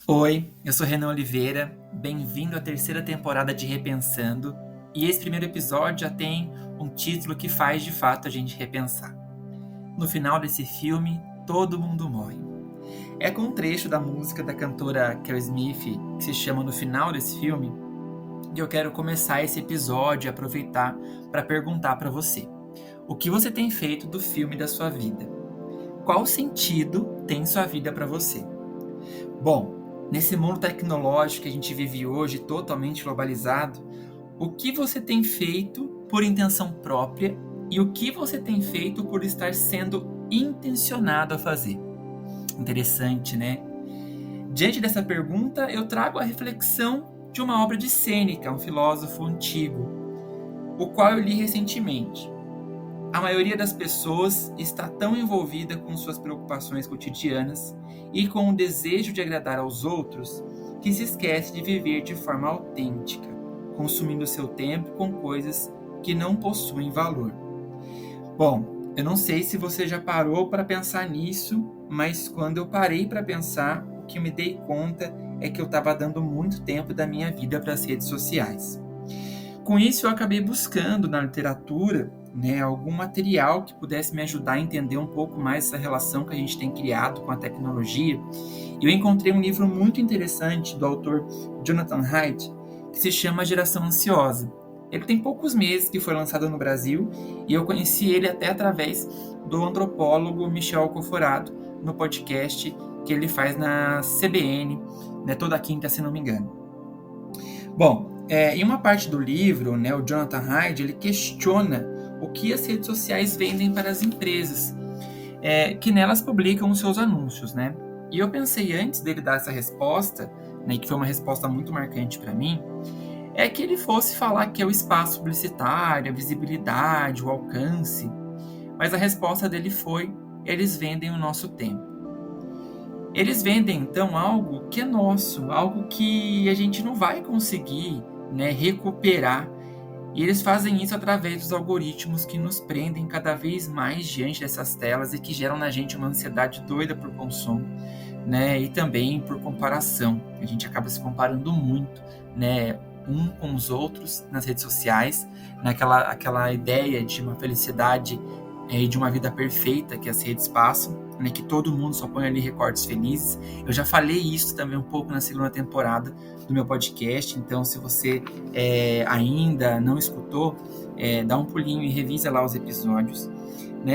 Oi, eu sou Renan Oliveira, bem-vindo à terceira temporada de Repensando, e esse primeiro episódio já tem um título que faz de fato a gente repensar. No final desse filme, todo mundo morre. É com um trecho da música da cantora Carol Smith, que se chama No Final desse filme, e eu quero começar esse episódio e aproveitar para perguntar para você: o que você tem feito do filme da sua vida? Qual sentido tem sua vida para você? Bom, nesse mundo tecnológico que a gente vive hoje, totalmente globalizado, o que você tem feito por intenção própria e o que você tem feito por estar sendo intencionado a fazer? Interessante, né? Diante dessa pergunta, eu trago a reflexão de uma obra de Sêneca, um filósofo antigo, o qual eu li recentemente. A maioria das pessoas está tão envolvida com suas preocupações cotidianas e com o desejo de agradar aos outros que se esquece de viver de forma autêntica, consumindo seu tempo com coisas que não possuem valor. Bom, eu não sei se você já parou para pensar nisso, mas quando eu parei para pensar, o que me dei conta é que eu estava dando muito tempo da minha vida para as redes sociais. Com isso, eu acabei buscando na literatura, algum material que pudesse me ajudar a entender um pouco mais essa relação que a gente tem criado com a tecnologia. E eu encontrei um livro muito interessante do autor Jonathan Haidt, que se chama Geração Ansiosa. Ele tem poucos meses que foi lançado no Brasil e eu conheci ele até através do antropólogo Michel Coforato, no podcast que ele faz na CBN, toda quinta, se não me engano. Bom, em uma parte do livro, o Jonathan Haidt, ele questiona o que as redes sociais vendem para as empresas, que nelas publicam os seus anúncios, E eu pensei, antes dele dar essa resposta, que foi uma resposta muito marcante para mim, é que ele fosse falar que é o espaço publicitário, a visibilidade, o alcance, mas a resposta dele foi: eles vendem o nosso tempo. Eles vendem, então, algo que é nosso, algo que a gente não vai conseguir recuperar. E eles fazem isso através dos algoritmos que nos prendem cada vez mais diante dessas telas e que geram na gente uma ansiedade doida por consumo, e também por comparação. A gente acaba se comparando muito, um com os outros nas redes sociais, aquela ideia de uma felicidade e de uma vida perfeita que as redes passam, que todo mundo só põe ali recortes felizes. Eu já falei isso também um pouco na segunda temporada do meu podcast, então se você ainda não escutou, dá um pulinho e revisa lá os episódios.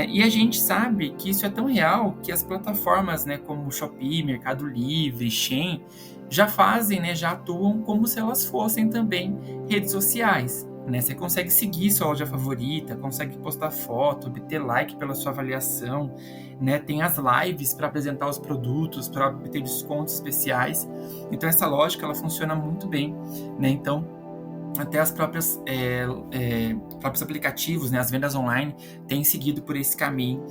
E a gente sabe que isso é tão real que as plataformas como Shopee, Mercado Livre, Shein, já fazem, já atuam como se elas fossem também redes sociais. Você consegue seguir sua loja favorita, consegue postar foto, obter like pela sua avaliação, tem as lives para apresentar os produtos, para obter descontos especiais. Então essa lógica ela funciona muito bem, Então até as próprios aplicativos, as vendas online têm seguido por esse caminho,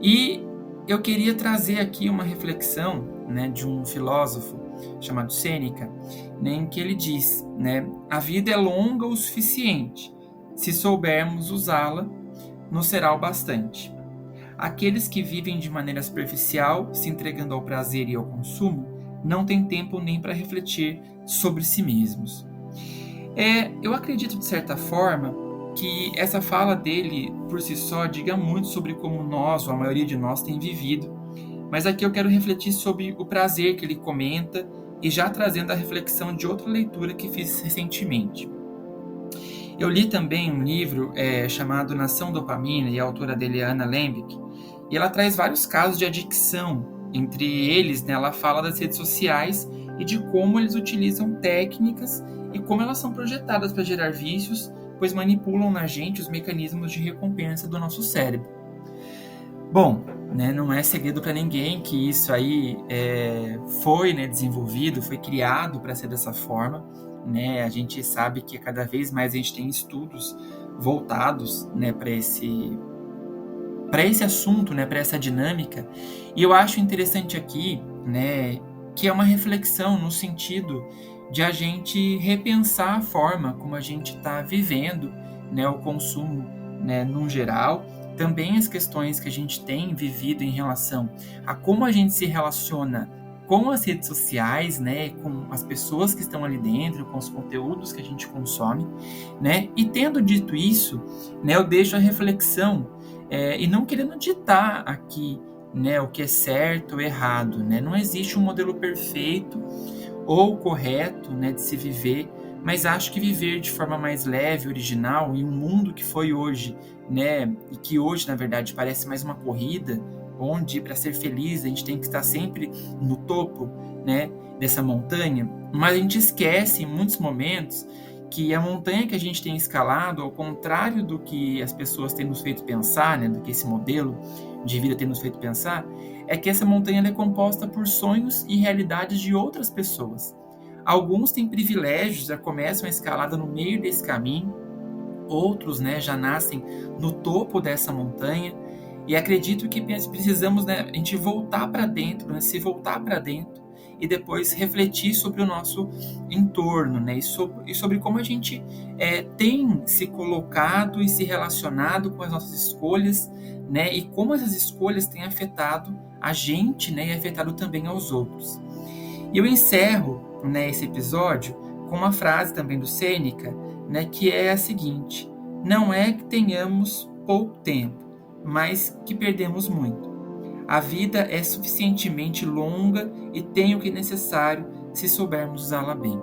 E eu queria trazer aqui uma reflexão, de um filósofo chamado Sêneca, em que ele diz, a vida é longa o suficiente, se soubermos usá-la, nos será o bastante. Aqueles que vivem de maneira superficial, se entregando ao prazer e ao consumo, não têm tempo nem para refletir sobre si mesmos. Eu acredito, de certa forma, que essa fala dele, por si só, diga muito sobre como nós, ou a maioria de nós, tem vivido. Mas aqui eu quero refletir sobre o prazer que ele comenta e já trazendo a reflexão de outra leitura que fiz recentemente. Eu li também um livro chamado Nação Dopamina, e a autora dele é Anna Lembke, e ela traz vários casos de adicção. Entre eles, ela fala das redes sociais e de como eles utilizam técnicas e como elas são projetadas para gerar vícios, pois manipulam na gente os mecanismos de recompensa do nosso cérebro. Bom, não é segredo para ninguém que isso aí foi desenvolvido, foi criado para ser dessa forma. A gente sabe que cada vez mais a gente tem estudos voltados para esse assunto, para essa dinâmica. E eu acho interessante aqui, que é uma reflexão no sentido de a gente repensar a forma como a gente está vivendo, o consumo, no geral. Também as questões que a gente tem vivido em relação a como a gente se relaciona com as redes sociais, né, com as pessoas que estão ali dentro, com os conteúdos que a gente consome, né, e tendo dito isso, né, eu deixo a reflexão, e não querendo ditar aqui, né, o que é certo ou errado, né, não existe um modelo perfeito ou correto, né, de se viver, mas acho que viver de forma mais leve, original, em um mundo que foi hoje, né, e que hoje, na verdade, parece mais uma corrida, onde para ser feliz a gente tem que estar sempre no topo, né, dessa montanha, mas a gente esquece em muitos momentos que a montanha que a gente tem escalado, ao contrário do que as pessoas têm nos feito pensar, né, do que esse modelo de vida tem nos feito pensar, é que essa montanha é composta por sonhos e realidades de outras pessoas. Alguns têm privilégios, já começam a escalada no meio desse caminho, outros, né, já nascem no topo dessa montanha, e acredito que precisamos, né, a gente voltar para dentro, né, se voltar para dentro e depois refletir sobre o nosso entorno, né, e sobre como a gente tem se colocado e se relacionado com as nossas escolhas, né, e como essas escolhas têm afetado a gente, né, e afetado também aos outros. E eu encerro, né, esse episódio com uma frase também do Sêneca, né, que é a seguinte: não é que tenhamos pouco tempo, mas que perdemos muito. A vida é suficientemente longa e tem o que é necessário se soubermos usá-la bem.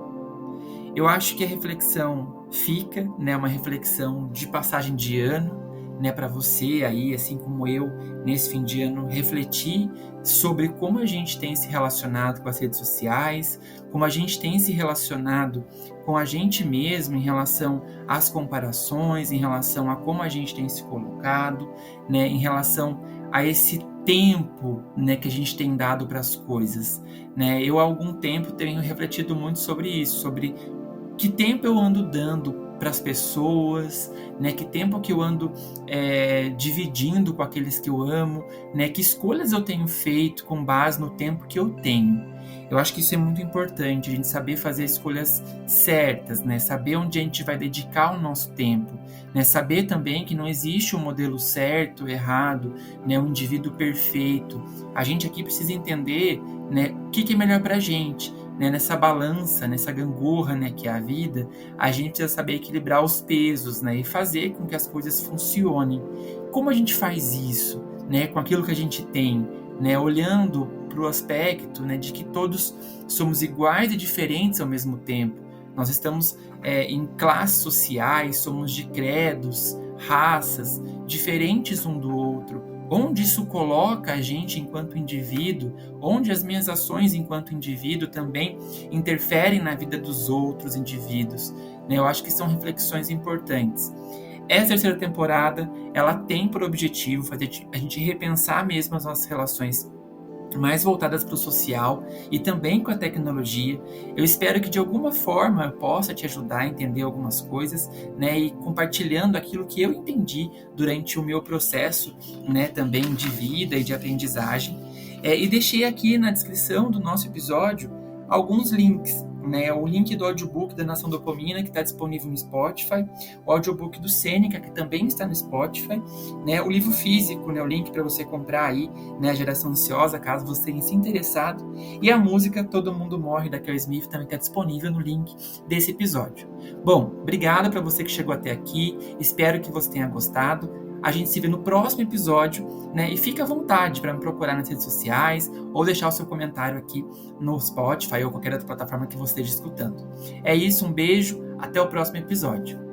Eu acho que a reflexão fica, né, uma reflexão de passagem de ano, né, para você aí, assim como eu, nesse fim de ano, refletir sobre como a gente tem se relacionado com as redes sociais, como a gente tem se relacionado com a gente mesmo em relação às comparações, em relação a como a gente tem se colocado, né, em relação a esse tempo, né, que a gente tem dado para as coisas, né? Eu há algum tempo tenho refletido muito sobre isso, sobre que tempo eu ando dando para as pessoas, né? Que tempo que eu ando dividindo com aqueles que eu amo, né? Que escolhas eu tenho feito com base no tempo que eu tenho. Eu acho que isso é muito importante, a gente saber fazer escolhas certas, né? Saber onde a gente vai dedicar o nosso tempo, né? Saber também que não existe um modelo certo, errado, né? Um indivíduo perfeito. A gente aqui precisa entender, né, o que é melhor para a gente. Né, nessa balança, nessa gangorra, né, que é a vida, a gente precisa saber equilibrar os pesos, né, e fazer com que as coisas funcionem. Como a gente faz isso, né, com aquilo que a gente tem, né, olhando para o aspecto, né, de que todos somos iguais e diferentes ao mesmo tempo. Nós estamos em classes sociais, somos de credos, raças, diferentes um do outro. Onde isso coloca a gente enquanto indivíduo, onde as minhas ações enquanto indivíduo também interferem na vida dos outros indivíduos. Eu acho que são reflexões importantes. Essa terceira temporada, ela tem por objetivo fazer a gente repensar mesmo as nossas relações mais voltadas para o social e também com a tecnologia. Eu espero que de alguma forma eu possa te ajudar a entender algumas coisas, né, e compartilhando aquilo que eu entendi durante o meu processo, né, também de vida e de aprendizagem. E deixei aqui na descrição do nosso episódio alguns links, né, o link do audiobook da Nação Dopamina, que está disponível no Spotify, o audiobook do Sêneca, que também está no Spotify, né, o livro físico, né, o link para você comprar aí, né, A Geração Ansiosa, caso você tenha se interessado, e a música Todo Mundo Morre, da Kel Smith, também está disponível no link desse episódio. Bom, obrigado para você que chegou até aqui, espero que você tenha gostado. A gente se vê no próximo episódio, né? E fica à vontade para me procurar nas redes sociais ou deixar o seu comentário aqui no Spotify ou qualquer outra plataforma que você esteja escutando. É isso, um beijo, até o próximo episódio.